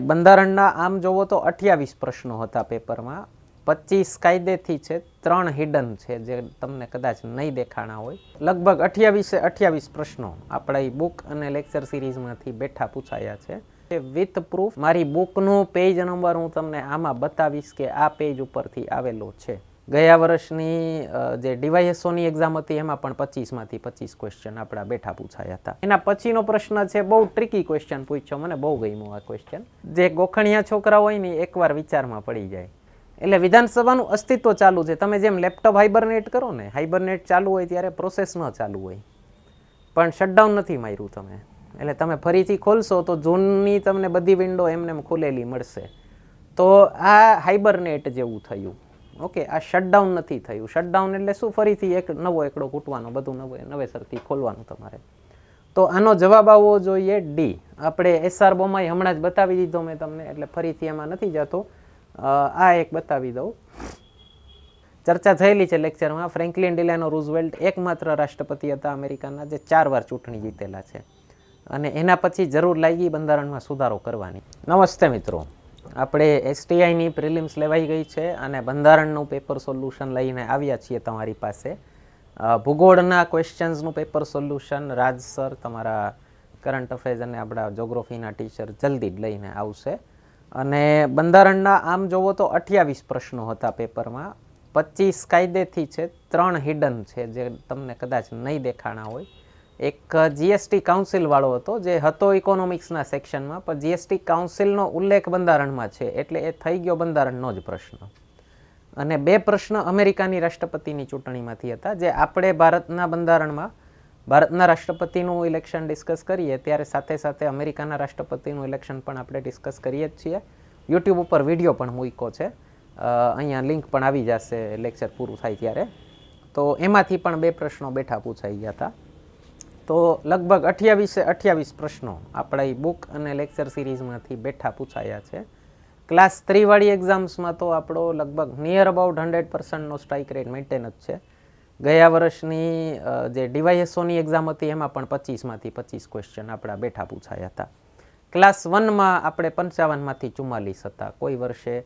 બંધારણના આમ જોવો તો 28 પ્રશ્નો હતા પેપરમાં. 25 કાયદેથી છે, 3 હિડન છે જે તમને કદાચ નહીં દેખાણા હોય. લગભગ 28 પ્રશ્નો આપણા બુક અને લેક્ચર સિરીઝમાંથી બેઠા પૂછાયા છે વિથ પ્રૂફ. મારી બુકનું પેજ નંબર હું તમને આમાં બતાવીશ કે આ પેજ ઉપરથી આવેલો છે. ગયા વર્ષની જે ડીવાયએસઓની એક્ઝામ હતી એમાં પણ 25માંથી 25 ક્વેશ્ચન આપણા બેઠા પૂછાયા હતા. એના પછીનો પ્રશ્ન છે બહુ ટ્રિકી ક્વેશ્ચન પૂછ્યો, મને બહુ ગમ્યો આ ક્વેશ્ચન. જે ગોખણિયા છોકરા હોય ને એકવાર વિચારમાં પડી જાય. એટલે વિધાનસભાનું અસ્તિત્વ ચાલુ છે. તમે જેમ લેપટોપ હાઇબરનેટ કરો ને, હાઇબરનેટ ચાલુ હોય ત્યારે પ્રોસેસ ન ચાલુ હોય, પણ શટડાઉન નથી માર્યું તમે. એટલે તમે ફરીથી ખોલશો તો જૂનની તમને બધી વિન્ડો એમને ખુલેલી મળશે. તો આ હાઇબરનેટ જેવું થયું. ઓકે, આ શટડાઉન નથી થયું. શટડાઉન એટલે શું? ફરીથી એક નવો એકડો કૂટવાનો, બધું નવેસરથી ખોલવાનું તમારે. તો આનો જવાબ આવવો જોઈએ ડી. આપણે એસઆર બોમાઈ હમણાં જ બતાવી દીધો મેં તમને, એટલે ફરીથી એમાં નથી જતો. આ એક બતાવી દઉં. ચર્ચા થયેલી છે લેક્ચરમાં. ફ્રેન્કલિન ડિલેનો રૂઝવેલ્ટ એકમાત્ર રાષ્ટ્રપતિ હતા અમેરિકાના જે 4 વાર ચૂંટણી જીતેલા છે, અને એના પછી જરૂર લાગી બંધારણમાં સુધારો કરવાની. નમસ્તે મિત્રો, આપણે એસટીઆઈની પ્રિલિમ્સ લેવાઈ ગઈ છે અને બંધારણનું પેપર સોલ્યુશન લઈને આવ્યા છીએ તમારી પાસે. ભૂગોળના ક્વેશ્ચન્સનું પેપર સોલ્યુશન રાજ સર, તમારા કરંટ અફેર્સ અને આપણા જોગ્રાફીના ટીચર જલ્દી જ લઈને આવશે. અને બંધારણના આમ જોવો તો 28 પ્રશ્નો હતા પેપરમાં. 25 કાયદેથી છે, 3 હિડન છે જે તમને કદાચ નહીં દેખાણા હોય. એક જીએસટી કાઉન્સિલ વાળો હતો જે હતો ઇકોનોમિક્સના સેક્શનમાં, પણ જીએસટી કાઉન્સિલનો ઉલ્લેખ બંધારણમાં છે એટલે એ થઈ ગયો બંધારણનો જ પ્રશ્ન. અને 2 પ્રશ્ન અમેરિકાની રાષ્ટ્રપતિની ચૂંટણીમાંથી હતા, જે આપણે ભારતના બંધારણમાં ભારતના રાષ્ટ્રપતિનું ઇલેક્શન ડિસ્કસ કરીએ ત્યારે સાથે સાથે અમેરિકાના રાષ્ટ્રપતિનું ઇલેક્શન પણ આપણે ડિસ્કસ કરીએ જ છીએ. યુટ્યુબ ઉપર વિડીયો પણ મૂક્યો છે, અહીંયા લિંક પણ આવી જશે લેક્ચર પૂરું થાય ત્યારે. તો એમાંથી પણ 2 પ્રશ્નો બેઠા પૂછાઈ ગયા હતા. તો લગભગ 28 પ્રશ્નો આપણા બુક અને લેક્ચર સિરીઝમાંથી બેઠા પૂછાયા છે. ક્લાસ 3 વાળી એક્ઝામ્સમાં તો આપણો લગભગ નિયર અબાઉટ 100%નો સ્ટ્રાઇક રેટ મેન્ટેન જ છે. ગયા વર્ષની જે ડીવાયએસઓની એક્ઝામ હતી એમાં પણ 25માંથી 25 ક્વેશ્ચન આપણા બેઠા પૂછાયા હતા. ક્લાસ 1માં આપણે 55માંથી 44 હતા. કોઈ વર્ષે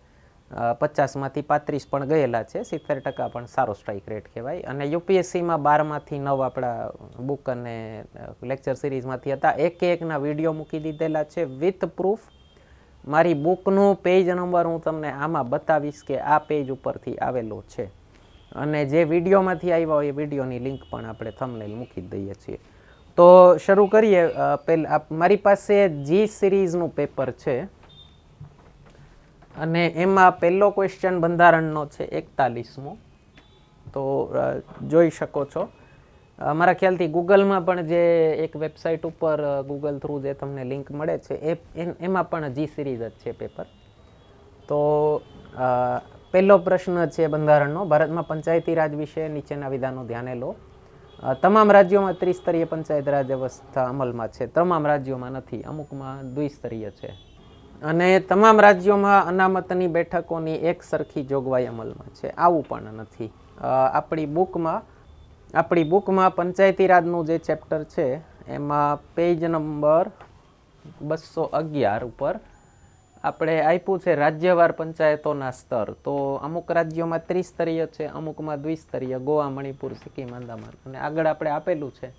50માંથી 35 પણ ગયેલા છે. 70% પણ સારો સ્ટ્રાઇક રેટ કહેવાય. અને યુપીએસસીમાં 12માંથી 9 આપણા બુક અને લેક્ચર સિરીઝમાંથી હતા. એકના વિડીયો મૂકી દીધેલા છે વિથ પ્રૂફ. મારી બુકનું પેજ નંબર હું તમને આમાં બતાવીશ કે આ પેજ ઉપરથી આવેલો છે, અને જે વિડીયોમાંથી આવ્યા હોય એ વિડીયોની લિંક પણ આપણે થંબનેલ મૂકી દઈએ છીએ. તો શરૂ કરીએ. મારી પાસે જી સિરીઝનું પેપર છે અને એમાં પહેલો ક્વેશ્ચન બંધારણનો છે 41મો. તો જોઈ શકો છો. મારા ખ્યાલથી ગૂગલમાં પણ જે એક વેબસાઇટ ઉપર ગૂગલ થ્રુ જે તમને લિંક મળે છે એમાં પણ જી સિરીઝ જ છે પેપર. તો પહેલો પ્રશ્ન છે બંધારણનો. ભારતમાં પંચાયતી રાજ વિશે નીચેના વિધાનો ધ્યાને લો. તમામ રાજ્યોમાં ત્રિસ્તરીય પંચાયત રાજ વ્યવસ્થા અમલમાં છે. તમામ રાજ્યોમાં નથી, અમુકમાં દ્વિસ્તરીય છે. અને તમામ રાજ્યોમાં અનામતની બેઠકોની એક સરખી જોગવાઈ અમલમાં છે. આવું પણ નથી. આપણી બુકમાં પંચાયતી રાજનું જે ચેપ્ટર છે એમાં પેજ નંબર 211 ઉપર આપણે આપ્યું છે રાજ્યવાર પંચાયતોના સ્તર. તો અમુક રાજ્યોમાં ત્રિસ્તરીય છે, અમુકમાં દ્વિસ્તરીય, ગોવા, મણિપુર, સિક્કિમ, અંદામાન. અને આગળ આપણે આપેલું છે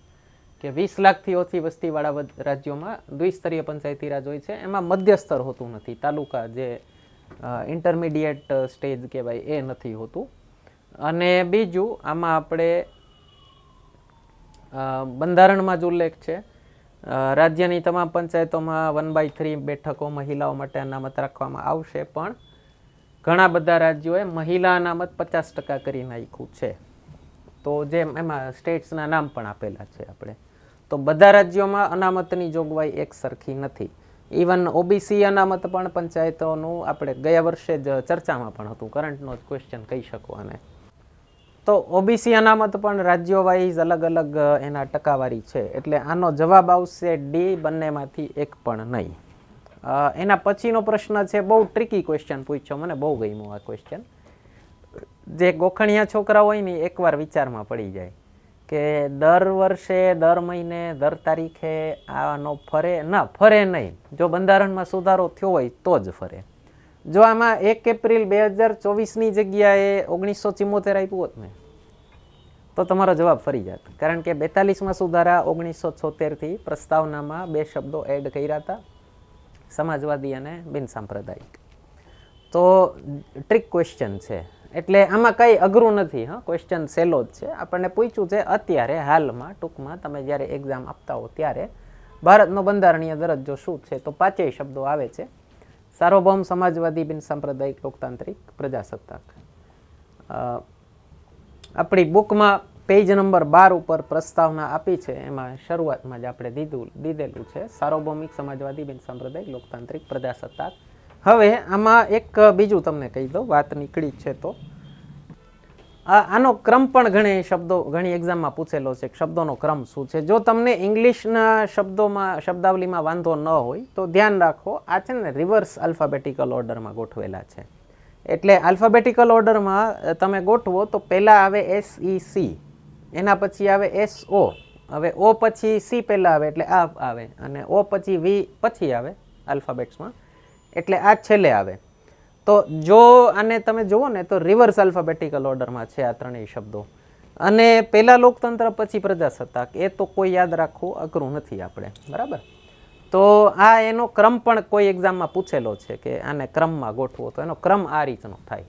કે 20 લાખથી ઓછી વસ્તીવાળા રાજ્યોમાં દ્વિસ્તરીય પંચાયતી રાજ હોય છે. એમાં મધ્ય સ્તર હોતું નથી, તાલુકા જે ઇન્ટરમીડિયેટ સ્ટેજ કહેવાય એ નથી હોતું. અને બીજું આમાં આપણે બંધારણમાં જ ઉલ્લેખ છે રાજ્યની તમામ પંચાયતોમાં 1/3 બેઠકો મહિલાઓ માટે અનામત રાખવામાં આવશે, પણ ઘણા બધા રાજ્યોએ મહિલા અનામત 50% કરી નાખ્યું છે. તો જેમ એમાં સ્ટેટ્સના નામ પણ આપેલા છે આપણે. તો બધા રાજ્યોમાં અનામતની જોગવાઈ એક સરખી નથી. ઇવન ઓબીસી અનામત પણ પંચાયતોનું આપણે ગયા વર્ષે જ ચર્ચામાં પણ હતું, કરંટનો જ ક્વેશ્ચન કહી શકો. અને તો ઓબીસી અનામત પણ રાજ્યો વાઇઝ અલગ અલગ એના ટકાવારી છે. એટલે આનો જવાબ આવશે ડી, બંનેમાંથી એક પણ નહીં. એના પછીનો પ્રશ્ન છે બહુ ટ્રિકી ક્વેશ્ચન પૂછ્યો, મને બહુ ગમ્યો આ ક્વેશ્ચન. જે ગોખણિયા છોકરા હોય ને એકવાર વિચારમાં પડી જાય. કે દર વર્ષે, દર મહિને, દર તારીખે આનો ફરે ના ફરે નહીં. જો બંધારણમાં સુધારો થયો હોય તો જ ફરે. જો આમાં 1 એપ્રિલ 2024ની જગ્યાએ 1974 આપ્યું હોત ને તો તમારો જવાબ ફરી જાત. કારણ કે 42માં સુધારા 1976થી પ્રસ્તાવનામાં 2 શબ્દો એડ કર્યા હતા, સમાજવાદી અને બિનસાંપ્રદાયિક. તો ટ્રિક ક્વેશ્ચન છે, એટલે આમાં કંઈ અઘરું નથી. હા, ક્વેશ્ચન સહેલો જ છે. આપણને પૂછ્યું છે અત્યારે હાલમાં, ટૂંકમાં તમે જ્યારે એક્ઝામ આપતા હો ત્યારે ભારતનો બંધારણીય દરજ્જો શું છે, તો 5 શબ્દો આવે છે: સાર્વભૌમ, સમાજવાદી, બિનસાંપ્રદાયિક, લોકતાંત્રિક, પ્રજાસત્તાક. આપણી બુકમાં પેજ નંબર 12 ઉપર પ્રસ્તાવના આપી છે, એમાં શરૂઆતમાં જ આપણે દીધેલું છે સાર્વભૌમિક, સમાજવાદી, બિનસાંપ્રદાયિક, લોકતાંત્રિક, પ્રજાસત્તાક. હવે આમાં એક બીજું તમને કહી દઉં, વાત નીકળી છે તો આનો ક્રમ પણ ઘણી એક્ઝામમાં પૂછેલો છે. શબ્દોનો ક્રમ શું છે? જો તમને ઇંગ્લિશના શબ્દાવલીમાં વાંધો ન હોય તો ધ્યાન રાખો, આ છે ને રિવર્સ આલ્ફાબેટિકલ ઓર્ડરમાં ગોઠવેલા છે. એટલે આલ્ફાબેટિકલ ઓર્ડરમાં તમે ગોઠવો તો પહેલાં આવે SEC, એના પછી આવે SO, હવે O પછી C પહેલાં આવે એટલે આ આવે, અને O પછી V પછી આવે આલ્ફાબેટ્સમાં, એટલે આ છેલ્લે આવે. તો જો આને તમે જુઓ ને તો રિવર્સ આલ્ફાબેટિકલ ઓર્ડરમાં છે આ ત્રણેય શબ્દો. અને પહેલાં લોકતંત્ર પછી પ્રજાસત્તાક, એ તો કોઈ યાદ રાખવું અઘરું નથી આપણે, બરાબર? તો આ એનો ક્રમ પણ કોઈ એક્ઝામમાં પૂછેલો છે કે આને ક્રમમાં ગોઠવો, તો એનો ક્રમ આ રીતનો થાય.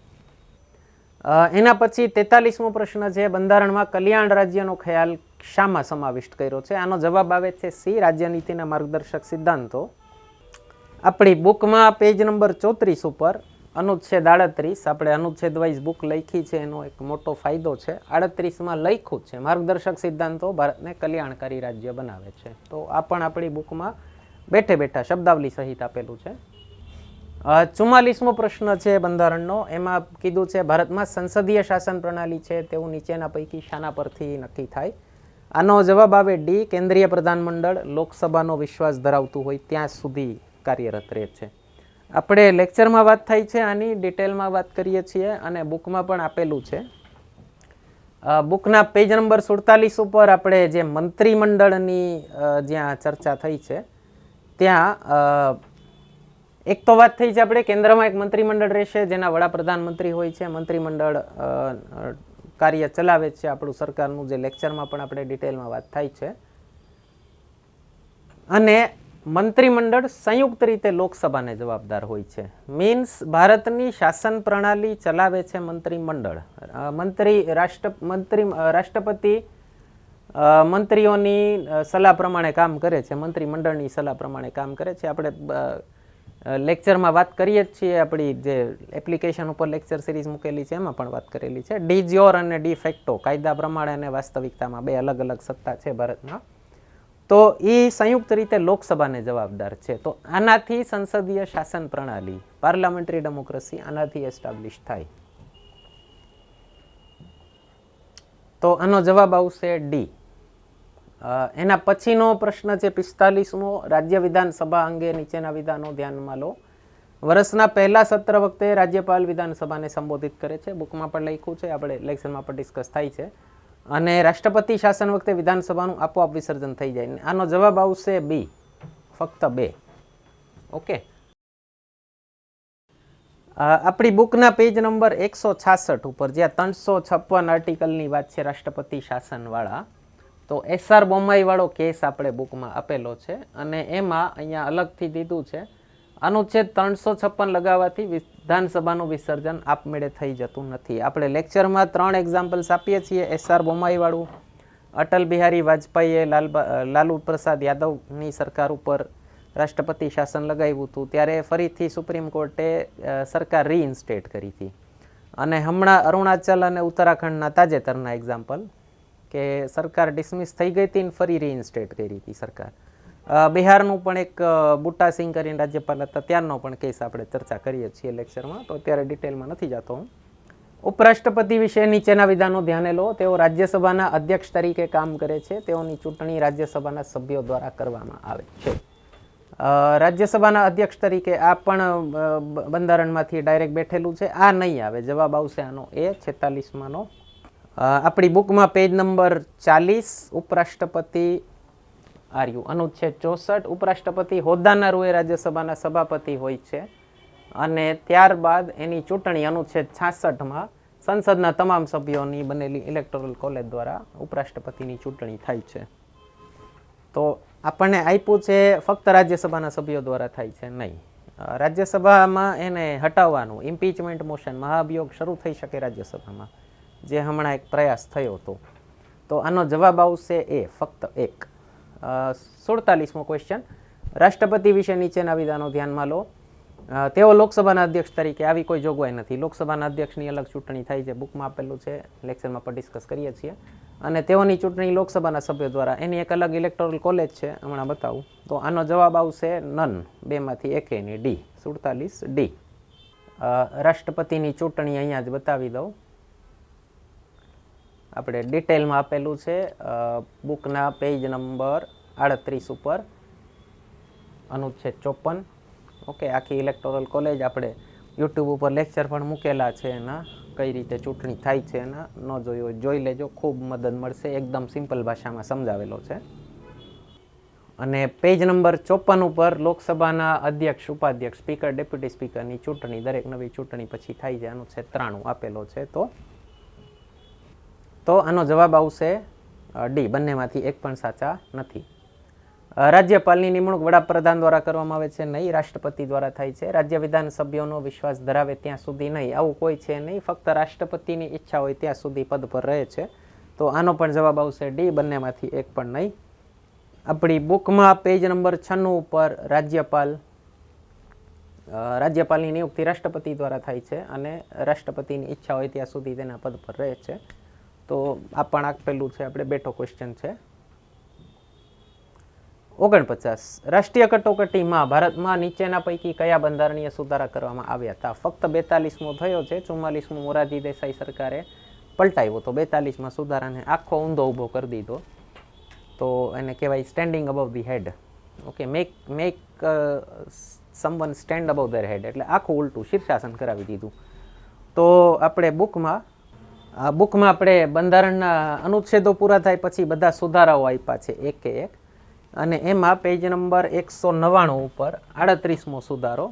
એના પછી 43મો પ્રશ્ન છે: બંધારણમાં કલ્યાણ રાજ્યનો ખ્યાલ શામાં સમાવિષ્ટ કર્યો છે? આનો જવાબ આવે છે C, રાજ્યનીતિના માર્ગદર્શક સિદ્ધાંતો. આપણી બુકમાં પેજ નંબર 34 ઉપર અનુચ્છેદ 38, આપણે અનુચ્છેદ વાઇઝ બુક લખી છે, એનો એક મોટો ફાયદો છે. 38માં લખ્યું છે માર્ગદર્શક સિદ્ધાંતો ભારતને કલ્યાણકારી રાજ્ય બનાવે છે. તો આ પણ આપણી બુકમાં બેઠે બેઠા શબ્દાવલી સહિત આપેલું છે. 44મો પ્રશ્ન છે બંધારણનો, એમાં કીધું છે ભારતમાં સંસદીય શાસન પ્રણાલી છે તેવું નીચેના પૈકી શાના પરથી નક્કી થાય? આનો જવાબ આવે D, કેન્દ્રીય પ્રધાનમંડળ લોકસભાનો વિશ્વાસ ધરાવતું હોય ત્યાં સુધી કાર્યરત રહે છે. આપણે લેક્ચરમાં વાત થાય છે, આની ડિટેલમાં વાત કરીએ છીએ, અને બુકમાં પણ આપેલું છે. બુકના પેજ નંબર 47 ઉપર આપણે જે મંત્રીમંડળની જ્યાં ચર્ચા થઈ છે ત્યાં એક તો વાત થઈ છે આપણે કેન્દ્રમાં એક મંત્રીમંડળ રહેશે જેના વડાપ્રધાન મંત્રી હોય છે, મંત્રીમંડળ કાર્ય ચલાવે છે આપણું સરકારનું, જે લેક્ચરમાં પણ આપણે ડિટેલમાં વાત થાય છે. અને મંત્રીમંડળ સંયુક્ત રીતે લોકસભાને જવાબદાર હોય છે. મીન્સ ભારતની શાસન પ્રણાલી ચલાવે છે મંત્રીમંડળ. રાષ્ટ્રપતિ મંત્રીઓની સલાહ પ્રમાણે કામ કરે છે, મંત્રીમંડળની સલાહ પ્રમાણે કામ કરે છે. આપણે લેક્ચરમાં વાત કરીએ જ છીએ, આપણી જે એપ્લિકેશન ઉપર લેક્ચર સિરીઝ મૂકેલી છે એમાં પણ વાત કરેલી છે. ડી જ્યોર અને ડી ફેક્ટો, કાયદા પ્રમાણે અને વાસ્તવિકતામાં 2 અલગ અલગ સત્તા છે ભારતમાં. તો એ સંયુક્ત રીતે લોકસભાને જવાબદાર છે. તો આનાથી સંસદીય શાસન પ્રણાલી, પાર્લામેન્ટરી ડેમોક્રેસી, આનાથી એસ્ટાબ્લિશ થાય. તો આનો જવાબ આવશે D. એના પછીનો પ્રશ્ન છે 45મો, રાજ્ય વિધાનસભા અંગે નીચેના વિધાનો ધ્યાનમાં લો. વર્ષના પહેલા સત્ર વખતે રાજ્યપાલ વિધાનસભાને સંબોધિત કરે છે, બુકમાં પણ લખ્યું છે, આપણે લેક્ચરમાં પણ ડિસ્કસ થાય છે. અને રાષ્ટ્રપતિ શાસન વખતે વિધાનસભાનું આપોઆપ વિસર્જન થઈ જાય. આનો જવાબ આવશે B, ફક્ત 2. ઓકે, આપણી બુકના પેજ નંબર 166 ઉપર જ્યાં 356 આર્ટિકલની વાત છે રાષ્ટ્રપતિ શાસનવાળા, તો SR બોમ્માઈ વાળો કેસ આપણે બુકમાં આપેલો છે, અને એમાં અહીંયા અલગથી દીધું છે અનુચ્છેદ 356 લગાવવાથી વિધાનસભાનું વિસર્જન આપમેળે થઈ જતું નથી. આપણે લેક્ચરમાં 3 એક્ઝામ્પલ્સ આપીએ છીએ. SR બોમ્માઈ વાળું, અટલ બિહારી વાજપેયીએ લાલુ પ્રસાદ યાદવની સરકાર ઉપર રાષ્ટ્રપતિ શાસન લગાવ્યું હતું, ત્યારે ફરીથી સુપ્રીમ કોર્ટે સરકાર રીઇન્સ્ટેટ કરી હતી. અને હમણાં અરુણાચલ અને ઉત્તરાખંડના તાજેતરના એક્ઝામ્પલ કે સરકાર ડિસમિસ થઈ ગઈ હતી ને ફરી રીઇન્સ્ટેટ કરી હતી સરકાર. બિહારનું પણ એક બુટ્ટા સિંહ કરીને રાજ્યપાલ હતા, ત્યારનો પણ કેસ આપણે ચર્ચા કરીએ છીએ લેક્ચરમાં, તો અત્યારે ડિટેલમાં નથી જતો હું. ઉપરાષ્ટ્રપતિ વિશે નીચેના વિધાનો ધ્યાને લો. તેઓ રાજ્યસભાના અધ્યક્ષ તરીકે કામ કરે છે, તેઓની ચૂંટણી રાજ્યસભાના સભ્યો દ્વારા કરવામાં આવે છે. રાજ્યસભાના અધ્યક્ષ તરીકે આ પણ બંધારણમાંથી ડાયરેક્ટ બેઠેલું છે, આ નહીં આવે. જવાબ આવશે આનો A, 46માંનો. આપણી બુકમાં પેજ નંબર 40 ઉપરાષ્ટ્રપતિ આર્યું અનુચ્છેદ 64 ઉપરાષ્ટ્રપતિ હોદ્દાના રૂએ રાજ્યસભાના સભાપતિ હોય છે અને ત્યારબાદ એની ચૂંટણી અનુચ્છેદ 66માં સંસદના તમામ સભ્યોની બનેલી ઇલેક્ટોરલ કોલેજ દ્વારા ઉપરાષ્ટ્રપતિની ચૂંટણી થાય છે. તો આપણને આપ્યું છે ફક્ત રાજ્યસભાના સભ્યો દ્વારા થાય છે નહીં. રાજ્યસભામાં એને હટાવવાનું ઇમ્પીચમેન્ટ મોશન મહાભિયોગ શરૂ થઈ શકે રાજ્યસભામાં, જે હમણાં એક પ્રયાસ થયો હતો. તો આનો જવાબ આવશે એ, ફક્ત એક. 47મો ક્વેશ્ચન, રાષ્ટ્રપતિ વિશે નીચેના વિધાનો ધ્યાનમાં લો. તેઓ લોકસભાના અધ્યક્ષ તરીકે, આવી કોઈ જોગવાઈ નથી. લોકસભાના અધ્યક્ષની અલગ ચૂંટણી થાય છે, બુકમાં આપેલું છે, લેક્ચરમાં પણ ડિસ્કસ કરીએ છીએ. અને તેઓની ચૂંટણી લોકસભાના સભ્યો દ્વારા, એની એક અલગ ઇલેક્ટોરલ કોલેજ છે, હમણાં બતાવું. તો આનો જવાબ આવશે નન, બેમાંથી એકેયની, ડી, 47 ડી. રાષ્ટ્રપતિની ચૂંટણી અહીંયા જ બતાવી દઉં. આપણે ડિટેલમાં આપેલું છે બુકના પેજ નંબર 38 ઉપર, અનુચ્છેદ 54. ઓકે, આખી ઇલેક્ટોરલ કોલેજ આપણે યુટ્યુબ ઉપર લેક્ચર પણ મૂકેલા છે એના, કઈ રીતે ચૂંટણી થાય છે એના. ન જોયો જોઈ લેજો, ખૂબ મદદ મળશે. એકદમ સિમ્પલ ભાષામાં સમજાવેલો છે. અને પેજ નંબર 54 ઉપર લોકસભાના અધ્યક્ષ, ઉપાધ્યક્ષ, સ્પીકર, ડેપ્યુટી સ્પીકરની ચૂંટણી દરેક નવી ચૂંટણી પછી થાય છે. અનુચ્છેદ 93 આપેલો છે. તો આનો જવાબ આવશે ડી, બંનેમાંથી એક પણ સાચા નથી. રાજ્યપાલની નિમણૂક વડાપ્રધાન દ્વારા કરવામાં આવે છે નહીં, રાષ્ટ્રપતિ દ્વારા થાય છે. રાજ્ય વિધાનસભ્યોનો વિશ્વાસ ધરાવે ત્યાં સુધી નહીં, આવું કોઈ છે નહીં. ફક્ત રાષ્ટ્રપતિની ઈચ્છા હોય ત્યાં સુધી પદ પર રહે છે. તો આનો પણ જવાબ આવશે ડી, બંનેમાંથી એક પણ નહીં. આપણી બુકમાં પેજ નંબર 96 ઉપર રાજ્યપાલની નિયુક્તિ રાષ્ટ્રપતિ દ્વારા થાય છે અને રાષ્ટ્રપતિની ઈચ્છા હોય ત્યાં સુધી તેના પદ પર રહે છે. તો આ પણ આપેલું છે, આપણે બેઠો ક્વેશ્ચન છે. 49, રાષ્ટ્રીય કટોકટીમાં ભારતમાં નીચેના પૈકી કયા બંધારણીય સુધારા કરવામાં આવ્યા હતા? ફક્ત 42મો થયો છે, 44મો મોરારજી દેસાઈ સરકારે પલટાવ્યો તો 42માં સુધારાને આખો ઊંધો ઊભો કરી દીધો. તો એને કહેવાય standing above the head. Okay, make someone stand above their head, એટલે આખું ઉલટું શીર્ષાસન કરાવી દીધું. તો આપણે બુકમાં આપણે બંધારણના અનુચ્છેદો પૂરા થાય પછી બધા સુધારાઓ આપ્યા છે એકે એક. અને એમાં પેજ નંબર 199 ઉપર 38મો સુધારો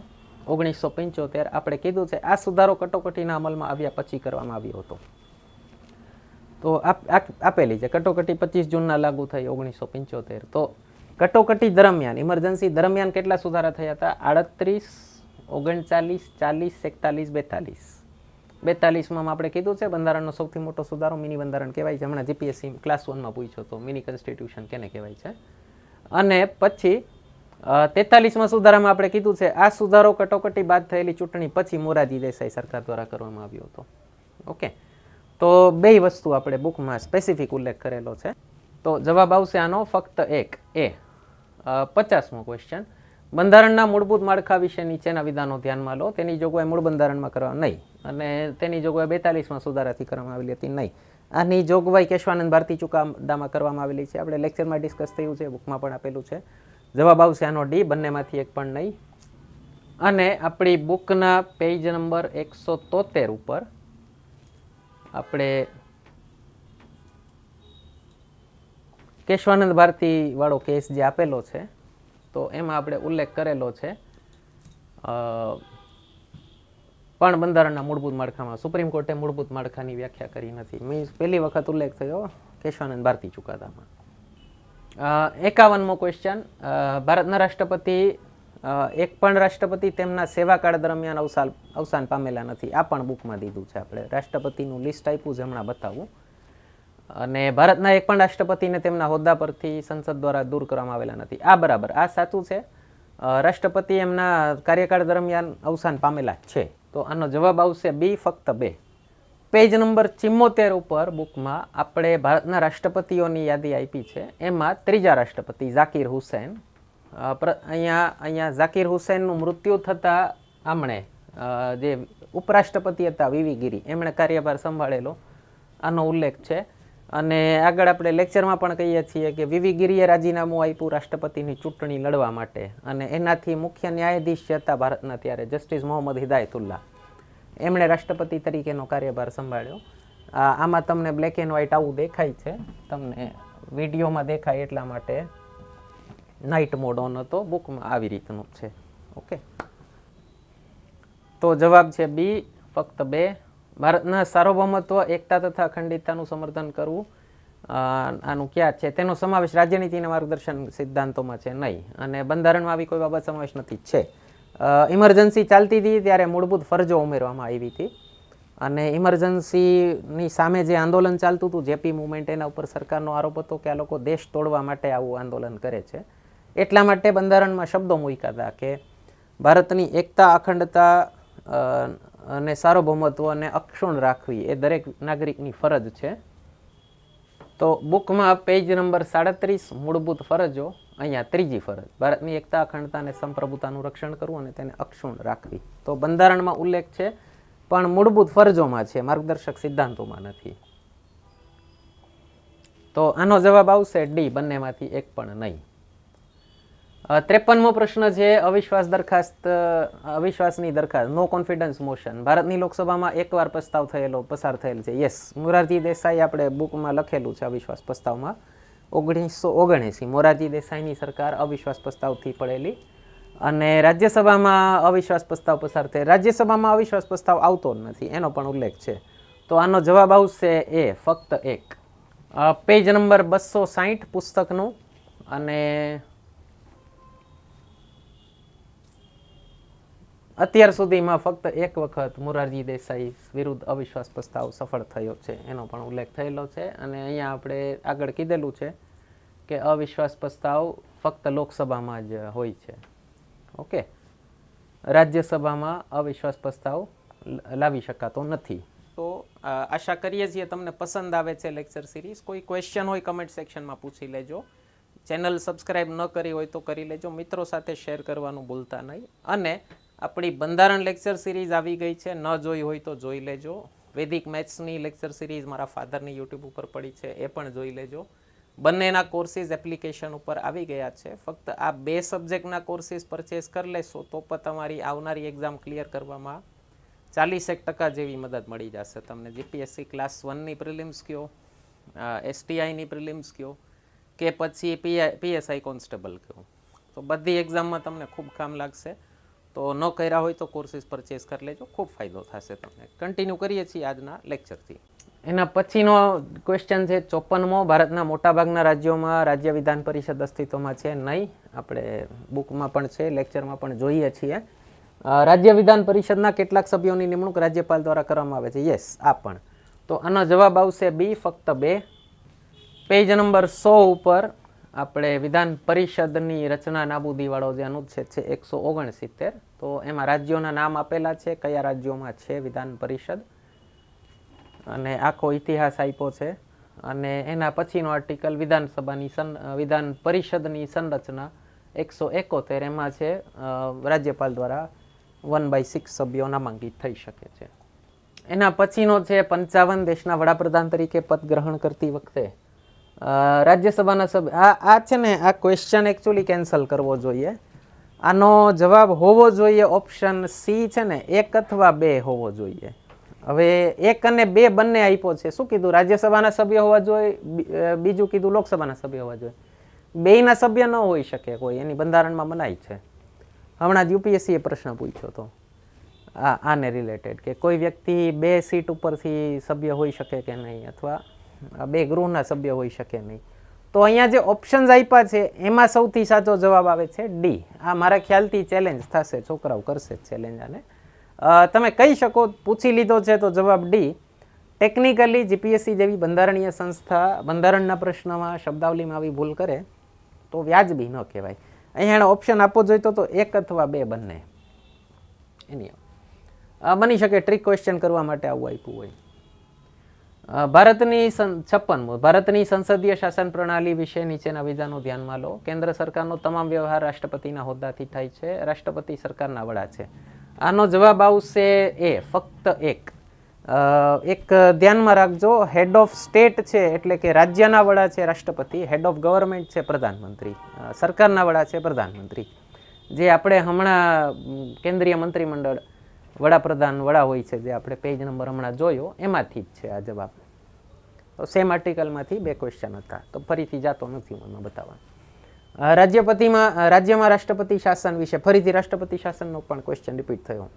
1975 આપણે કીધું છે. આ સુધારો કટોકટીના અમલમાં આવ્યા પછી કરવામાં આવ્યો હતો. તો આપેલી છે, કટોકટી 25 જૂનના લાગુ થઈ 1975. તો કટોકટી દરમિયાન, ઇમરજન્સી દરમિયાન કેટલા સુધારા થયા હતા? 38, 39, 40, 41, 42. 42માં આપણે કીધું છે બંધારણનો સૌથી મોટો સુધારો મિની બંધારણ કહેવાય છે. હમણાં જીપીએસસી ક્લાસ 1માં પૂછ્યો તો મિની કોન્સ્ટિટ્યુશન કેને કહેવાય છે. અને પછી 43માં સુધારામાં આપણે કીધું છે આ સુધારો કટોકટી બાદ થયેલી ચૂંટણી પછી મોરારજી દેસાઈ સરકાર દ્વારા કરવામાં આવ્યો હતો. ઓકે, તો બે વસ્તુ આપણે બુકમાં સ્પેસિફિક ઉલ્લેખ કરેલો છે. તો જવાબ આવશે આનો ફક્ત એક, એ. 50મો ક્વેશ્ચન, બંધારણના મૂળભૂત માળખા વિશે નીચેના વિધાનો ધ્યાનમાં લો. તેની જોગવાઈ મૂળ બંધારણમાં કરવા નહીં અને તેની જોગવાઈ 42માં સુધારાથી કરવામાં આવેલી હતી નહીં. આની જોગવાઈ કેશવાનંદ ભારતી ચુકાદામાં કરવામાં આવેલી છે. આપણે લેક્ચરમાં ડિસ્કસ થયું છે, બુકમાં પણ આપેલું છે. જવાબ આવશે આનો ડી, બંનેમાંથી એક પણ નહીં. અને આપણી બુકના પેજ નંબર 173 ઉપર આપણે કેશવાનંદ ભારતી વાળો કેસ જે આપેલો છે, તો એમાં આપણે ઉલ્લેખ કરેલો છે પણ બંધારણના મૂળભૂત માળખામાં સુપ્રીમ કોર્ટે મૂળભૂત માળખાની વ્યાખ્યા કરી નથી. મીન્સ પહેલી વખત ઉલ્લેખ થયો કેશવાનંદ ભારતી ચુકાદામાં. 51મો ક્વેશ્ચન, ભારતના રાષ્ટ્રપતિ એક પણ રાષ્ટ્રપતિ તેમના સેવાકાળ દરમિયાન અવસાન પામેલા નથી. આ પણ બુકમાં દીધું છે આપણે. રાષ્ટ્રપતિનું લિસ્ટ આપ્યું છે, હમણાં બતાવું. અને ભારતના એક પણ રાષ્ટ્રપતિને તેમના હોદ્દા પરથી સંસદ દ્વારા દૂર કરવામાં આવેલા નથી. આ બરાબર, આ સાચું છે. રાષ્ટ્રપતિ એમના કાર્યકાળ દરમિયાન અવસાન પામેલા છે. તો આનો જવાબ આવશે બી, ફક્ત 2. પેજ નંબર 74 ઉપર બુકમાં આપણે ભારતના રાષ્ટ્રપતિઓની યાદી આપી છે. એમાં ત્રીજા રાષ્ટ્રપતિ ઝાકિર હુસૈન, અહીંયા ઝાકિર હુસૈનનું મૃત્યુ થતાં આમણે જે ઉપરાષ્ટ્રપતિ હતા વીવી ગિરી, એમણે કાર્યભાર સંભાળેલો, આનો ઉલ્લેખ છે. અને આગળ આપણે લેક્ચરમાં પણ કહીએ છીએ કે વીવી ગિરીએ રાજીનામું આપ્યું રાષ્ટ્રપતિની ચૂંટણી લડવા માટે, અને એનાથી મુખ્ય ન્યાયાધીશ હતા ભારતના ત્યારે જસ્ટિસ મોહમ્મદ હિદાયતુલ્લાહ, એમણે રાષ્ટ્રપતિ તરીકેનો કાર્યભાર સંભાળ્યો. આમાં તમને બ્લેક એન્ડ વ્હાઇટ આવું દેખાય છે, તમને વિડીયોમાં દેખાય એટલા માટે નાઇટ મોડ ઓન હતો, બુકમાં આવી રીતનું છે. ઓકે, તો જવાબ છે બી, ફક્ત 2. ભારતના સાર્વભૌમત્વ, એકતા તથા અખંડિતતાનું સમર્થન કરવું, આનું ક્યાં છે? તેનો સમાવેશ રાજ્યનીતિના માર્ગદર્શન સિદ્ધાંતોમાં છે નહીં, અને બંધારણમાં આવી કોઈ બાબત સમાવેશ નથી. છે ઇમરજન્સી ચાલતી હતી ત્યારે મૂળભૂત ફરજો ઉમેરવામાં આવી હતી, અને ઇમરજન્સીની સામે જે આંદોલન ચાલતું હતું જેપી મુવમેન્ટ, એના ઉપર સરકારનો આરોપ હતો કે આ લોકો દેશ તોડવા માટે આવું આંદોલન કરે છે. એટલા માટે બંધારણમાં શબ્દો મૂક્યા હતા કે ભારતની એકતા, અખંડતા અને સાર્વભૌમત્વ અને અક્ષુણ રાખવી એ દરેક નાગરિકની ફરજ છે. તો બુકમાં પેજ નંબર 37, મૂળભૂત ફરજો, અહીંયા ત્રીજી ફરજ, ભારતની એકતા, અખંડતા અને સંપ્રભુતાનું રક્ષણ કરવું અને તેને અક્ષુણ રાખવી. તો બંધારણમાં ઉલ્લેખ છે પણ મૂળભૂત ફરજોમાં છે, માર્ગદર્શક સિદ્ધાંતોમાં નથી. તો આનો જવાબ આવશે ડી, બંનેમાંથી એક પણ નહીં. 53મો પ્રશ્ન છે અવિશ્વાસની દરખાસ્ત, નો કોન્ફિડન્સ મોશન. ભારતની લોકસભામાં એકવાર પ્રસ્તાવ પસાર થયેલ છે. યસ, મોરારજી દેસાઈ, આપણે બુકમાં લખેલું છે અવિશ્વાસ પ્રસ્તાવમાં, 1979 મોરારજી દેસાઈની સરકાર અવિશ્વાસ પ્રસ્તાવથી પડેલી, અને રાજ્યસભામાં અવિશ્વાસ પ્રસ્તાવ પસાર થયેલ. રાજ્યસભામાં અવિશ્વાસ પ્રસ્તાવ આવતો જ નથી, એનો પણ ઉલ્લેખ છે. તો આનો જવાબ આવશે એ, ફક્ત 1. પેજ નંબર 260 પુસ્તકનું, અને અત્યાર સુધીમાં ફક્ત એક વખત મોરારજી દેસાઈ વિરુદ્ધ અવિશ્વાસ પ્રસ્તાવ સફળ થયો છે, એનો પણ ઉલ્લેખ થયેલો છે. અને અહીંયા આપણે આગળ કીધેલું છે કે અવિશ્વાસ પ્રસ્તાવ ફક્ત લોકસભામાં જ હોય છે. ઓકે, રાજ્યસભામાં અવિશ્વાસ પ્રસ્તાવ લાવી શકાતો નથી. તો આશા કરીએ છીએ તમને પસંદ આવે છે લેક્ચર સિરીઝ. કોઈ ક્વેશ્ચન હોય કમેન્ટ સેક્શનમાં પૂછી લેજો. ચેનલ સબસ્ક્રાઈબ ન કરી હોય તો કરી લેજો. મિત્રો સાથે શેર કરવાનું ભૂલતા નહીં. અને આપણી બંધારણ લેક્ચર સિરીઝ આવી ગઈ છે, ન જોઈ હોય તો જોઈ લેજો. વૈદિક મેથ્સની લેક્ચર સિરીઝ મારા ફાધરની યુટ્યુબ ઉપર પડી છે, એ પણ જોઈ લેજો. બંનેના કોર્સીસ એપ્લિકેશન ઉપર આવી ગયા છે. ફક્ત આ 2 સબ્જેક્ટના કોર્સીસ પરચેસ કરી લેશો તો પણ તમારી આવનારી એક્ઝામ ક્લિયર કરવામાં 40% જેવી મદદ મળી જશે તમને. જીપીએસસી ક્લાસ 1ની પ્રિલિમ્સ કયો, એસટીઆઈની પ્રિલિમ્સ કયો, કે પછી પીએસઆઈ કોન્સ્ટેબલ કયો, તો બધી એક્ઝામમાં તમને ખૂબ કામ લાગશે. તો ન કર્યા હોય તો કોર્સીસ પરચેસ કરી લેજો, ખૂબ ફાયદો થશે તમને. કન્ટિન્યુ કરીએ છીએ આજના લેક્ચરથી. એના પછીનો ક્વેશ્ચન છે 54મો. ભારતના મોટાભાગના રાજ્યોમાં રાજ્ય વિધાન પરિષદ અસ્તિત્વમાં છે નહીં. આપણે બુકમાં પણ છે, લેક્ચરમાં પણ જોઈએ છીએ. રાજ્ય વિધાન પરિષદના કેટલાક સભ્યોની નિમણૂક રાજ્યપાલ દ્વારા કરવામાં આવે છે. યસ, આ પણ. તો આનો જવાબ આવશે બી, ફક્ત 2. પેજ નંબર 100 ઉપર આપણે વિધાન પરિષદની રચના નાબૂદીવાળો જે અનુચ્છેદ છે 169, તો એમાં રાજ્યોના નામ આપેલા છે, કયા રાજ્યોમાં છે વિધાન પરિષદ, અને આખો ઇતિહાસ આપ્યો છે. અને એના પછીનો આર્ટિકલ વિધાન પરિષદની સંરચના 171, એમાં છે રાજ્યપાલ દ્વારા 1/6 સભ્યો નામાંકિત થઈ શકે છે. એના પછીનો છે 55, દેશના વડાપ્રધાન તરીકે પદ ગ્રહણ કરતી વખતે રાજ્યસભાના સભ્ય, આ છે ને, આ ક્વેશ્ચન એકચ્યુઅલી કેન્સલ કરવો જોઈએ. આનો જવાબ હોવો જોઈએ ઓપ્શન સી છે ને, 1 અથવા 2 હોવો જોઈએ. હવે 1 અને 2 બંને આપ્યો છે. શું કીધું? રાજ્યસભાના સભ્ય હોવા જોઈએ, બીજું કીધું લોકસભાના સભ્ય હોવા જોઈએ. 2ના સભ્ય ન હોઈ શકે કોઈ, એની બંધારણમાં મનાઈ છે. હમણાં જ યુપીએસસીએ પ્રશ્ન પૂછ્યો હતો આને રિલેટેડ, કે કોઈ વ્યક્તિ 2 સીટ ઉપરથી સભ્ય હોઈ શકે કે નહીં, અથવા 2 ગૃહના સભ્ય હોઈ શકે નહીં. તો અહીંયા જે ઓપ્શન્સ આપ્યા છે એમાં સૌથી સાચો જવાબ આવે છે ડી. આ મારા ખ્યાલથી ચેલેન્જ થશે, છોકરાઓ કરશે ચેલેન્જ. આને તમે કહી શકો, પૂછી લીધો છે તો જવાબ ડી. ટેકનિકલી જીપીએસસી જેવી બંધારણીય સંસ્થા બંધારણના પ્રશ્નમાં શબ્દાવલીમાં આવી ભૂલ કરે તો વ્યાજબી ન કહેવાય. અહીંયા એનો ઓપ્શન આપવો જોઈતો તો 1 અથવા 2 બંને. એની બની શકે ટ્રિક ક્વેશ્ચન કરવા માટે આવું આપ્યું હોય. ભારતની 56મો, ભારતની સંસદીય શાસન પ્રણાલી વિશે નીચેના વિધાનો ધ્યાનમાં લો. કેન્દ્ર સરકારનો તમામ વ્યવહાર રાષ્ટ્રપતિના હોદ્દાથી થાય છે. રાષ્ટ્રપતિ સરકારના વડા છે. આનો જવાબ આવશે એ, ફક્ત 1. એક ધ્યાનમાં રાખજો, હેડ ઓફ સ્ટેટ છે એટલે કે રાજ્યના વડા છે રાષ્ટ્રપતિ, હેડ ઓફ ગવર્મેન્ટ છે પ્રધાનમંત્રી, સરકારના વડા છે પ્રધાનમંત્રી. જે આપણે હમણાં કેન્દ્રીય મંત્રીમંડળ વડાપ્રધાન વડા હોય છે, જે આપણે પેજ નંબર હમણાં જોયો એમાંથી જ છે આ જવાબ. તો સેમ આર્ટિકલમાંથી 2 ક્વેશ્ચન હતા, તો ફરીથી જાતો નથી હું એમાં બતાવવા. રાજ્યમાં રાષ્ટ્રપતિ શાસન વિશે ફરીથી રાષ્ટ્રપતિ શાસનનો પણ ક્વેશ્ચન રિપીટ થયો.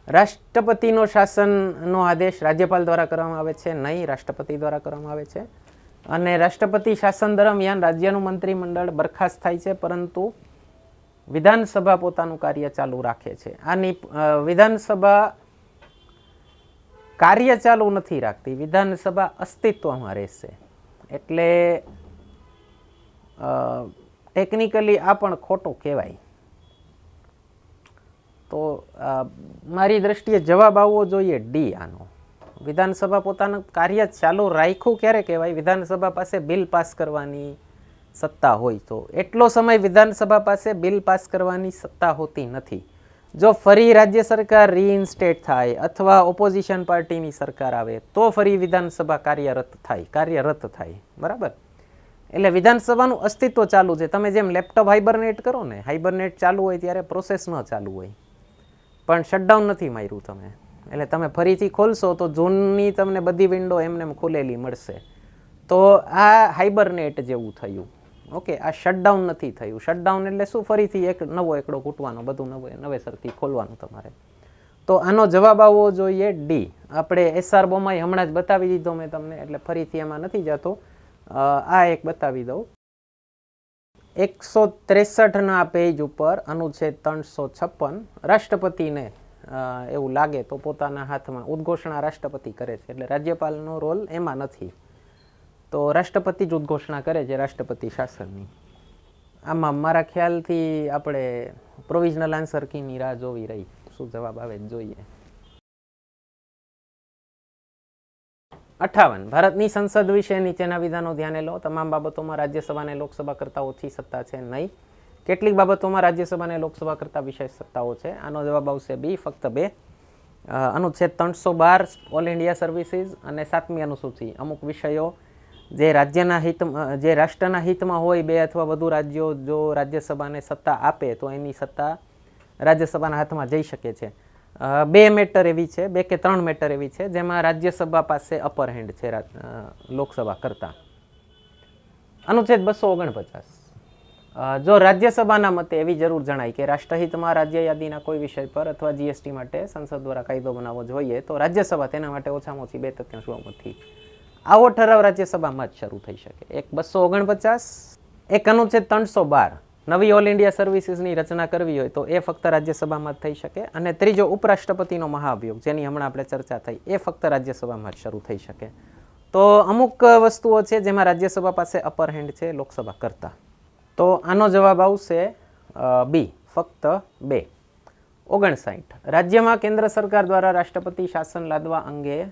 રાષ્ટ્રપતિનો શાસનનો આદેશ રાજ્યપાલ દ્વારા કરવામાં આવે છે? નહીં, રાષ્ટ્રપતિ દ્વારા કરવામાં આવે છે. અને રાષ્ટ્રપતિ શાસન દરમિયાન રાજ્યનું મંત્રીમંડળ બરખાસ્ત થાય છે, પરંતુ વિધાનસભા પોતાનું કાર્ય ચાલુ રાખે છે. આની વિધાનસભા કાર્ય ચાલુ નથી રાખતી, વિધાનસભા અસ્તિત્વમાં રહેશે. એટલે ટેકનિકલી આ પણ ખોટું કહેવાય. તો મારી દ્રષ્ટિએ જવાબ આવવો જોઈએ ડી આનો. વિધાનસભા પોતાનું કાર્ય ચાલુ રાખ્યું ક્યારે કહેવાય? વિધાનસભા પાસે બિલ પાસ કરવાની સત્તા હોય તો. એટલો સમય વિધાનસભા પાસે બિલ પાસ કરવાની સત્તા હોતી નથી. જો ફરી રાજ્ય સરકાર રીઇન્સ્ટેટ થાય અથવા ઓપોઝિશન પાર્ટીની સરકાર આવે તો ફરી વિધાનસભા કાર્યરત થાય. બરાબર? એટલે વિધાનસભાનું અસ્તિત્વ ચાલુ છે. તમે જેમ લેપટોપ હાઇબરનેટ કરો ને, હાઇબરનેટ ચાલુ હોય ત્યારે પ્રોસેસ ન ચાલુ હોય, પણ શટડાઉન નથી માર્યું તમે, એટલે તમે ફરીથી ખોલશો તો જૂનની તમને બધી વિન્ડો એમને ખુલેલી મળશે. તો આ હાઇબરનેટ જેવું થયું. ઓકે, આ શટડાઉન નથી થયું. શટડાઉન એટલે શું? ફરીથી એક નવો એકડો ઘૂંટવાનો, બધું નવેસરથી ખોલવાનું તમારે. તો આનો જવાબ આવવો જોઈએ ડી. આપણે SR બોમાઈ હમણાં જ બતાવી દીધો મેં તમને, એટલે ફરીથી એમાં નથી જતો. આ એક બતાવી દઉં. 163ના પેજ ઉપર અનુચ્છેદ 356 રાષ્ટ્રપતિને એવું લાગે તો પોતાના હાથમાં ઉદ્ઘોષણા રાષ્ટ્રપતિ કરે છે, એટલે રાજ્યપાલનો રોલ એમાં નથી. તો રાષ્ટ્રપતિ જ ઉદ્ઘોષણા કરે છે રાષ્ટ્રપતિ શાસનની. આમાં મારા ખ્યાલથી આપણે પ્રોવિઝનલ આન્સર કીની રાહ જોવી રહી, શું જવાબ આવે જોઈએ. 58 ભારતની સંસદ વિશે નીચેના વિધાનો ધ્યાને લો. તમામ બાબતોમાં રાજ્યસભાને લોકસભા કરતાં ઓછી સત્તા છે? નહીં. કેટલીક બાબતોમાં રાજ્યસભાને લોકસભા કરતાં વિશેષ સત્તાઓ છે? આનો જવાબ આવશે બી, ફક્ત 2. અનુચ્છેદ 312 ઓલ ઇન્ડિયા સર્વિસીસ અને 7મી અનુસૂચિ અમુક વિષયો જે રાષ્ટ્રના હિતમાં હોય, 2 અથવા વધુ રાજ્યો જો રાજ્યસભાને સત્તા આપે તો એની સત્તા રાજ્યસભાના હાથમાં જઈ શકે છે. 2 મેટર એવી છે, 2 કે 3 મેટર એવી છે જેમાં રાજ્યસભા પાસે અપર હેન્ડ છે લોકસભા કરતા. અનુચ્છેદ 249 જો રાજ્યસભાના મતે એવી જરૂર જણાય કે રાષ્ટ્રહિતમાં રાજ્ય યાદીના કોઈ વિષય પર અથવા GST માટે સંસદ દ્વારા કાયદો બનાવવો જોઈએ તો રાજ્યસભા તેના માટે ઓછામાં ઓછી 2/3 બહુમતથી આવો ઠરાવ રાજ્યસભામાં જ શરૂ થઈ શકે. એક 249, એક અનુચ્છેદ 312 નવી ઓલ ઇન્ડિયા સર્વિસીસની રચના કરવી હોય તો એ ફક્ત રાજ્યસભામાં જ થઈ શકે. અને ત્રીજો ઉપરાષ્ટ્રપતિનો મહાભિયોગ, જેની હમણાં આપણે ચર્ચા થઈ, એ ફક્ત રાજ્યસભામાં જ શરૂ થઈ શકે. તો અમુક વસ્તુઓ છે જેમાં રાજ્યસભા પાસે અપર હેન્ડ છે લોકસભા કરતા. તો આનો જવાબ આવશે બી, ફક્ત 2. 59 રાજ્યમાં કેન્દ્ર સરકાર દ્વારા રાષ્ટ્રપતિ શાસન લાદવા અંગે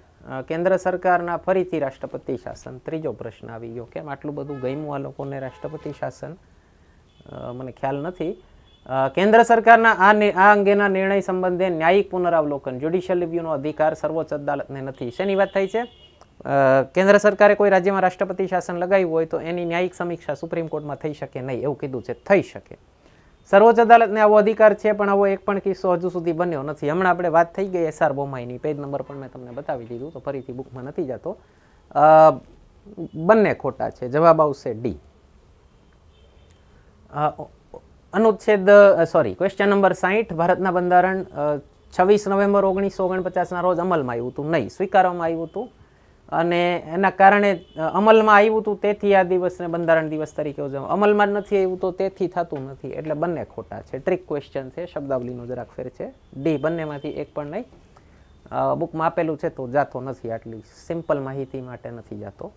કેન્દ્ર સરકારના ફરીથી રાષ્ટ્રપતિ શાસન. ત્રીજો પ્રશ્ન આવી ગયો, કેમ આટલું બધું ગમ્યું આ લોકોને રાષ્ટ્રપતિ શાસન? મને ખ્યાલ નથી. કેન્દ્ર સરકારના આ અંગેના નિર્ણય સંબંધે ન્યાયિક પુનરાવલોકન જ્યુડિશિયલ રિવ્યુનો અધિકાર સર્વોચ્ચ અદાલતને નથી. શેની વાત થઈ છે? કેન્દ્ર સરકારે કોઈ રાજ્યમાં રાષ્ટ્રપતિ શાસન લગાવ્યું હોય તો એની ન્યાયિક સમીક્ષા સુપ્રીમ કોર્ટમાં થઈ શકે નહીં, એવું કીધું છે. થઈ શકે. સર્વોચ્ચ અદાલતને આવો અધિકાર છે, પણ આવો એક પણ કિસ્સો હજુ સુધી બન્યો નથી. હમણાં આપણે વાત થઈ ગઈ SR બોમાઈની, પેજ નંબર પણ મેં તમને બતાવી દીધું, તો ફરીથી બુકમાં નથી જતો. બંને ખોટા છે. જવાબ આવશે ડી. ક્વેશ્ચન નંબર 60 ભારતના બંધારણ 26 નવેમ્બર 1949ના રોજ અમલમાં આવ્યું હતું? નહીં, સ્વીકારવામાં આવ્યું હતું. અને એના કારણે અમલમાં આવ્યું હતું તેથી આ દિવસને બંધારણ દિવસ તરીકે ઉજવવામાં. અમલમાં જ નથી આવ્યું તો તેથી થતું નથી, એટલે બંને ખોટા છે. ટ્રિક ક્વેશ્ચન છે, શબ્દાવલીનો જરાક ફેર છે. ડી, બંનેમાંથી એક પણ નહીં. બુકમાં આપેલું છે તો જાતો નથી, આટલી સિમ્પલ માહિતી માટે નથી જાતો.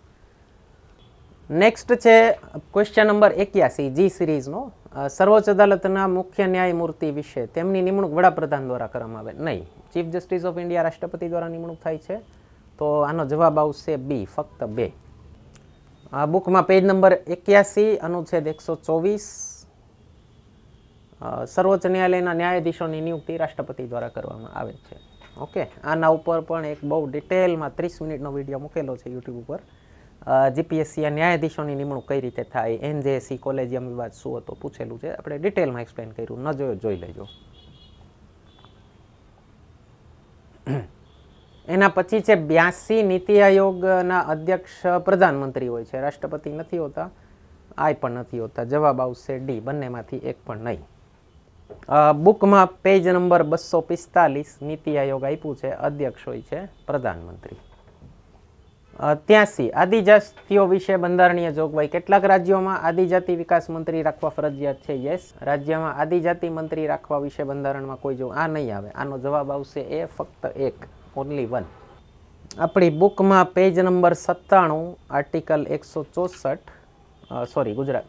નેક્સ્ટ છે ક્વેશ્ચન નંબર 81 જી સિરીઝનો. સર્વોચ્ચ અદાલતના મુખ્ય ન્યાયમૂર્તિ વિશે તેમની નિમણૂક વડાપ્રધાન દ્વારા કરવામાં આવે? નહીં. ચીફ જસ્ટિસ ઓફ ઇન્ડિયા રાષ્ટ્રપતિ દ્વારા નિમણૂક થાય છે. તો આનો જવાબ આવશે બી, ફક્ત 2. બુકમાં પેજ નંબર 81 અનુચ્છેદ 124 સર્વોચ્ચ ન્યાયાલયના ન્યાયાધીશોની નિયુક્તિ રાષ્ટ્રપતિ દ્વારા કરવામાં આવે છે. ઓકે, આના ઉપર પણ એક બહુ ડિટેલમાં 30 મિનિટનો વિડીયો મૂકેલો છે યુટ્યુબ ઉપર. જીપીએસસી ન્યાયાધીશોની નિમણૂક કઈ રીતે થાય, NJSC કોલેજિયમ વિવાદ શું હતો પૂછેલું છે, આપણે ડિટેલમાં એક્સપ્લેન કર્યું. ન જોયો જોઈ લેજો. એના પછી છે 82 નીતિ આયોગના અધ્યક્ષ પ્રધાનમંત્રી હોય છે, રાષ્ટ્રપતિ નથી હોતા, આ પણ નથી હોતા. જવાબ આવશે ડી, બંનેમાંથી એક પણ નહીં. બુકમાં પેજ નંબર 245 નીતિ આયોગ આપ્યું છે, અધ્યક્ષ હોય છે પ્રધાનમંત્રી. 83 આદિજાતિઓ વિશે બંધારણીય જોગવાઈ. કેટલાક રાજ્યોમાં આદિજાતિ વિકાસ મંત્રી રાખવા ફરજિયાત છે? યસ. રાજ્યમાં આદિજાતિ મંત્રી રાખવા વિશે બંધારણમાં કોઈ જો આ નહીં આવે. આનો જવાબ આવશે એ, ફક્ત એક, ઓનલી વન. આપણી બુકમાં page number 97 article 164 Gujarat,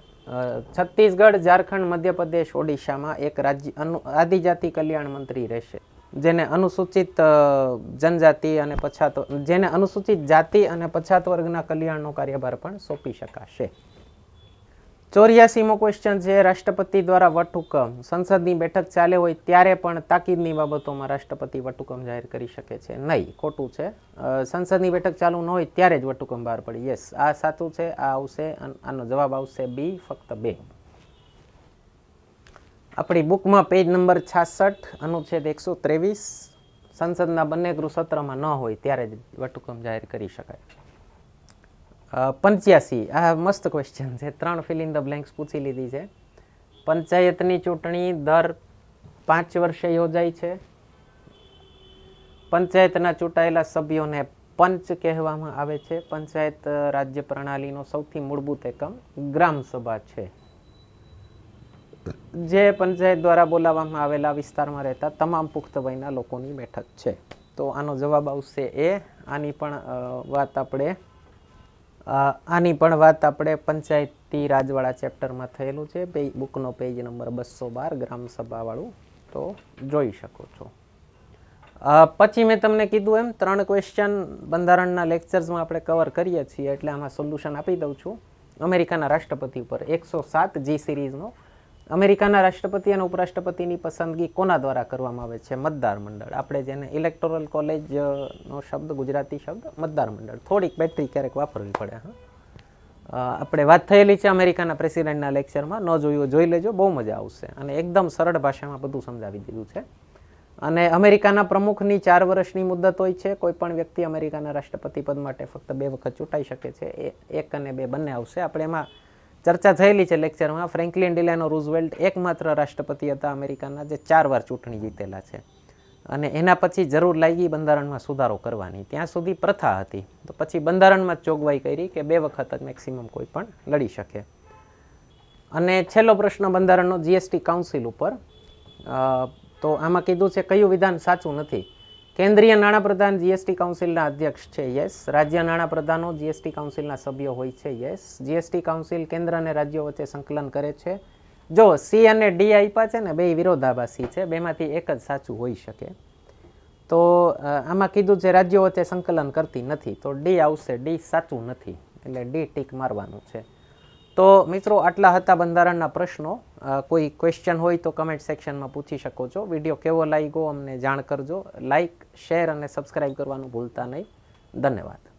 Chhattisgarh, Jharkhand, Madhya Pradesh, ઓડિશામાં એક રાજ્ય આદિજાતિ કલ્યાણ મંત્રી રહેશે, જેને અનુસૂચિત જનજાતિ અને અનુસૂચિત જાતિ અને પછાત વર્ગના કલ્યાણનો કાર્યભાર પણ સોંપી શકાશે. 84મો ક્વેશ્ચન છે, રાષ્ટ્રપતિ દ્વારા વટહુકમ. સંસદની બેઠક ચાલે હોય ત્યારે પણ તાકીદની બાબતોમાં રાષ્ટ્રપતિ વટહુકમ જાહેર કરી શકે છે? નહીં, ખોટું છે. સંસદની બેઠક ચાલુ ન હોય ત્યારે જ વટહુકમ બહાર પડી. યસ, આ સાચું છે. આ આવશે, આનો જવાબ આવશે બી, ફક્ત 2. આપણી બુકમાં પેજ નંબર 66 અનુચ્છેદ 123, સંસદના બંને ગૃહ સત્રમાં ન હોય ત્યારે જ વટહુકમ જાહેર કરી શકાય. 85 આ મસ્ત ક્વેશ્ચન છે, 3 ફિલ ઇન ધ બ્લેન્ક્સ પૂછી લીધી છે. પંચાયતની ચૂંટણી દર 5 વર્ષે યોજાય છે. પંચાયતના ચૂંટાયેલા સભ્યોને પંચ કહેવામાં આવે છે. પંચાયત રાજ્ય પ્રણાલીનો સૌથી મૂળભૂત એકમ ગ્રામસભા છે, જે પંચાયત દ્વારા બોલાવવામાં આવેલા વિસ્તારમાં રહેતા તમામ પુખ્ત વયના લોકોની બેઠક છે. તો આનો જવાબ આવશે એ. આની પણ વાત આપણે પંચાયતી રાજવાળા ચેપ્ટરમાં થયેલું છે, બુકનો પેજ નંબર 212 ગ્રામસભાવાળું, તો જોઈ શકો છો. પછી મેં તમને કીધું એમ 3 ક્વેશ્ચન બંધારણના લેક્ચર્સમાં આપણે કવર કરીએ છીએ, એટલે આમાં સોલ્યુશન આપી દઉં છું. અમેરિકાના રાષ્ટ્રપતિ ઉપર 107 જી સિરીઝનો. અમેરિકાના રાષ્ટ્રપતિ અને ઉપરાષ્ટ્રપતિની પસંદગી કોના દ્વારા કરવામાં આવે છે? મતદાર મંડળ. આપણે જેને ઇલેક્ટોરલ કોલેજનો શબ્દ, ગુજરાતી શબ્દ મતદાર મંડળ. થોડીક બેટરી ક્યારેક વાપરવી પડે. આપણે વાત થયેલી છે અમેરિકાના પ્રેસિડેન્ટના લેક્ચરમાં, ન જોયું જોઈ લેજો, બહુ મજા આવશે. અને એકદમ સરળ ભાષામાં બધું સમજાવી દીધું છે. અને અમેરિકાના પ્રમુખની 4 વર્ષની મુદત હોય છે. કોઈ પણ વ્યક્તિ અમેરિકાના રાષ્ટ્રપતિ પદ માટે ફક્ત 2 વખત ચૂંટાઈ શકે છે. 1 અને 2 બંને આવશે. આપણે એમાં ચર્ચા થયેલી છે લેક્ચરમાં. ફ્રેન્કલિન ડિલેનો રૂઝવેલ્ટ એકમાત્ર રાષ્ટ્રપતિ હતા અમેરિકાના જે 4 વાર ચૂંટણી જીતેલા છે. અને એના પછી જરૂર લાગી બંધારણમાં સુધારો કરવાની. ત્યાં સુધી પ્રથા હતી, તો પછી બંધારણમાં જ જોગવાઈ કરી કે 2 વખત જ મેક્સિમમ કોઈ પણ લડી શકે. અને છેલ્લો પ્રશ્ન બંધારણનો જીએસટી કાઉન્સિલ ઉપર. તો આમાં કીધું છે કયું વિધાન સાચું નથી? કેન્દ્રીય નાણાપ્રધાન જીએસટી કાઉન્સિલના અધ્યક્ષ છે? યસ. રાજ્ય નાણાપ્રધાનો જીએસટી કાઉન્સિલના સભ્યો હોય છે? યસ. જીએસટી કાઉન્સિલ કેન્દ્ર અને રાજ્યો વચ્ચે સંકલન કરે છે? જો સી અને ડી આપ્યા છે ને, બે વિરોધાભાસી છે, બેમાંથી એક જ સાચું હોઈ શકે. તો આમાં કીધું છે રાજ્યો વચ્ચે સંકલન કરતી નથી, તો ડી આવશે. ડી સાચું નથી, એટલે ડી ટીક મારવાનું છે. તો મિત્રો, આટલા હતા બંધારણના પ્રશ્નો. કોઈ ક્વેશ્ચન હોય તો કમેન્ટ સેક્શનમાં પૂછી શકો છો. વિડીયો કેવો લાગ્યો અમને જાણ કરજો. લાઇક, શેર અને સબસ્ક્રાઈબ કરવાનું ભૂલતા નહીં. ધન્યવાદ.